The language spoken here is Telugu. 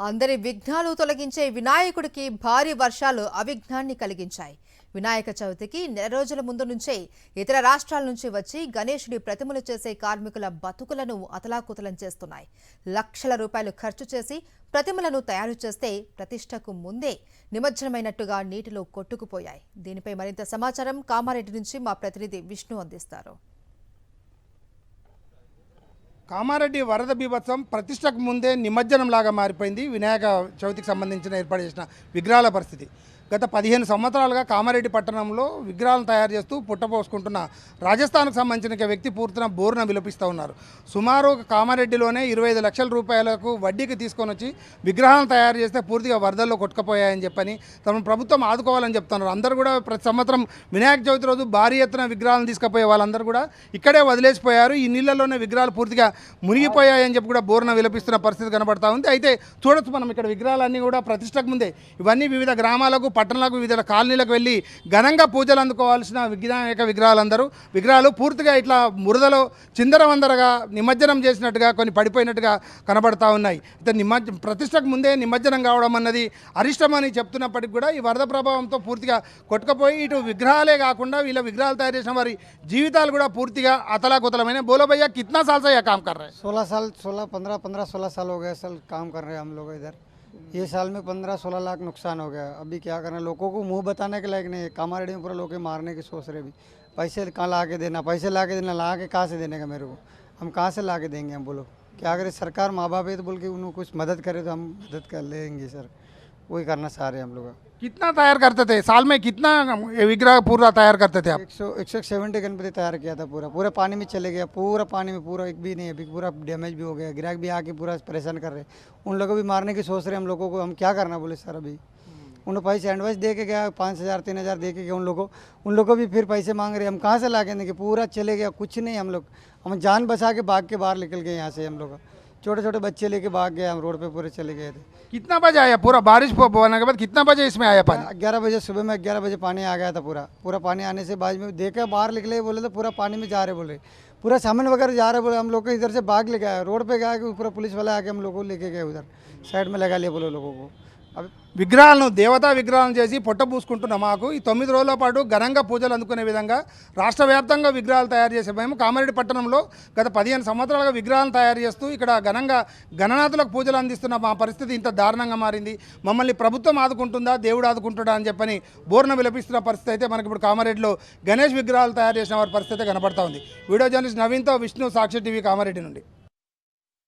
అందరి విఘ్నాలు తొలగించే వినాయకుడికి భారీ వర్షాలు అవిఘ్నాన్ని కలిగించాయి. వినాయక చవితికి నెల రోజుల ముందు నుంచే ఇతర రాష్ట్రాల నుంచి వచ్చి గణేశుడి ప్రతిమలు చేసే కార్మికుల బతుకులను అతలాకుతలం చేస్తున్నాయి. లక్షల రూపాయలు ఖర్చు చేసి ప్రతిమలను తయారు చేస్తే ప్రతిష్టకు ముందే నిమజ్జనమైనట్టుగా నీటిలో కొట్టుకుపోయాయి. దీనిపై మరింత సమాచారం కామారెడ్డి నుంచి మా ప్రతినిధి విష్ణు అందిస్తారు. కామారెడ్డి వరద బీభత్సం ప్రతిష్టకు ముందే నిమజ్జనంలాగా మారిపోయింది. వినాయక చవితికి సంబంధించిన ఏర్పాటు చేసిన విగ్రహాల పరిస్థితి గత 15 సంవత్సరాలుగా కామారెడ్డి పట్టణంలో విగ్రహాలను తయారు చేస్తూ పుట్టపోసుకుంటున్న రాజస్థాన్కు సంబంధించిన వ్యక్తి పూర్తిన బోరున విలపిస్తూ ఉన్నారు. సుమారు కామారెడ్డిలోనే 25 లక్షల రూపాయలకు వడ్డీకి తీసుకొని వచ్చి విగ్రహాలను తయారు చేస్తే పూర్తిగా వరదల్లో కొట్టుకుపోయాయని చెప్పని తమ ప్రభుత్వం ఆదుకోవాలని చెప్తున్నారు. అందరూ కూడా ప్రతి సంవత్సరం వినాయక చవితి రోజు భారీ ఎత్తున విగ్రహాలను తీసుకుపోయే వాళ్ళందరూ కూడా ఇక్కడే వదిలేసిపోయారు. ఈ నీళ్ళలోనే విగ్రహాలు పూర్తిగా మునిగిపోయాయని చెప్పి కూడా బోరున విలపిస్తున్న పరిస్థితి కనబడతా ఉంది. అయితే చూడొచ్చు మనం ఇక్కడ విగ్రహాలన్నీ కూడా ప్రతిష్టకు ముందే ఇవన్నీ వివిధ గ్రామాలకు పట్టణాలకు వివిధ కాలనీలకు వెళ్ళి ఘనంగా పూజలు అందుకోవాల్సిన వినాయక విగ్రహాలు పూర్తిగా ఇట్లా మురదలో చిందరవందరగా నిమజ్జనం చేసినట్టుగా కొన్ని పడిపోయినట్టుగా కనబడతా ఉన్నాయి. అయితే ప్రతిష్టకు ముందే నిమజ్జనం కావడం అన్నది అరిష్టమని చెప్తున్నప్పటికీ కూడా ఈ వరద ప్రభావంతో పూర్తిగా కొట్టుకుపోయి ఇటు విగ్రహాలే కాకుండా వీళ్ళ విగ్రహాలు తయారు చేసిన వారి జీవితాలు కూడా పూర్తిగా అతలాకుతలమైన. बोलो भैया कितना साल से यह काम कर रहे हैं? 16 साल हो गए साल काम कर रहे हैं हम लोग इधर। ये साल में 15-16 लाख नुकसान हो गया। अभी क्या करना, लोगों को मुंह बताने के लायक नहीं है। कामारेड्डी में पूरा लोग मारने की सोच रहे। भी पैसे कहाँ ला के देना, पैसे ला के देना, ला के कहाँ से देने का मेरे को, हम कहाँ से ला के देंगे? हम बोलो क्या करें, सरकार माँ बाप है तो बोल के उन्होंने कुछ मदद करे तो हम मदद कर लेंगे सर, वही करना चाह रहे हैं हम लोग। कितना तैयार करते थे साल में, कितना विग्रह पूरा तैयार करते थे आप? 170 गणपति तैयार किया था। पूरा पानी में चले गया, पूरा पानी में, पूरा एक भी नहीं, अभी पूरा डैमेज भी हो गया। ग्राहक भी आके पूरा परेशान कर रहे, उन लोगों को भी मारने की सोच रहे हम लोगों को। हम क्या करना बोले सर, अभी उन्होंने पैसे एडवाइस दे के गया, 5,000-3,000 दे के गया उन लोगों को भी फिर पैसे मांग रहे। हम कहाँ से ला के देंगे? पूरा चले गया, कुछ नहीं। हम जान बचा के भाग के बाहर निकल गए यहाँ से। हम लोग छोटे छोटे बच्चे लेके भाग गए, हम रोड पे पूरे चले गए थे। कितना बजे आया पूरा बारिश होने के बाद? कितना बजे इसमें आया पानी? 11 बजे सुबह में 11 बजे पानी आ गया था। पूरा पानी आने से बाद में देखा, बाहर निकले, बोले तो पूरा पानी में जा रहे, बोले पूरा सामान वगैरह जा रहे, बोले हम लोग को इधर से भाग लेके आया। रोड पे गया कि पूरा पुलिस वाला आके हम लोग को लेके गए, उधर साइड में लगा लिया बोले लोगों को। విగ్రహాలను దేవతా విగ్రహాలను చేసి పొట్టబూసుకుంటున్న మాకు ఈ 9 రోజుల పాటు ఘనంగా పూజలు అందుకునే విధంగా రాష్ట్ర వ్యాప్తంగా విగ్రహాలు తయారు చేసే మేము కామారెడ్డి పట్టణంలో గత 15 సంవత్సరాలుగా విగ్రహాలను తయారు చేస్తూ ఇక్కడ ఘనంగా గణనాథులకు పూజలు అందిస్తున్న మా పరిస్థితి ఇంత దారుణంగా మారింది. మమ్మల్ని ప్రభుత్వం ఆదుకుంటుందా, దేవుడు ఆదుకుంటాడా అని చెప్పని బోర్న విలపిస్తున్న పరిస్థితి అయితే మనకి ఇప్పుడు కామారెడ్డిలో గణేష్ విగ్రహాలు తయారు చేసిన వారి పరిస్థితి కనబడతా ఉంది. వీడియో జర్నలిస్ట్ నవీన్తో విష్ణు, సాక్షి టీవీ, కామారెడ్డి నుండి.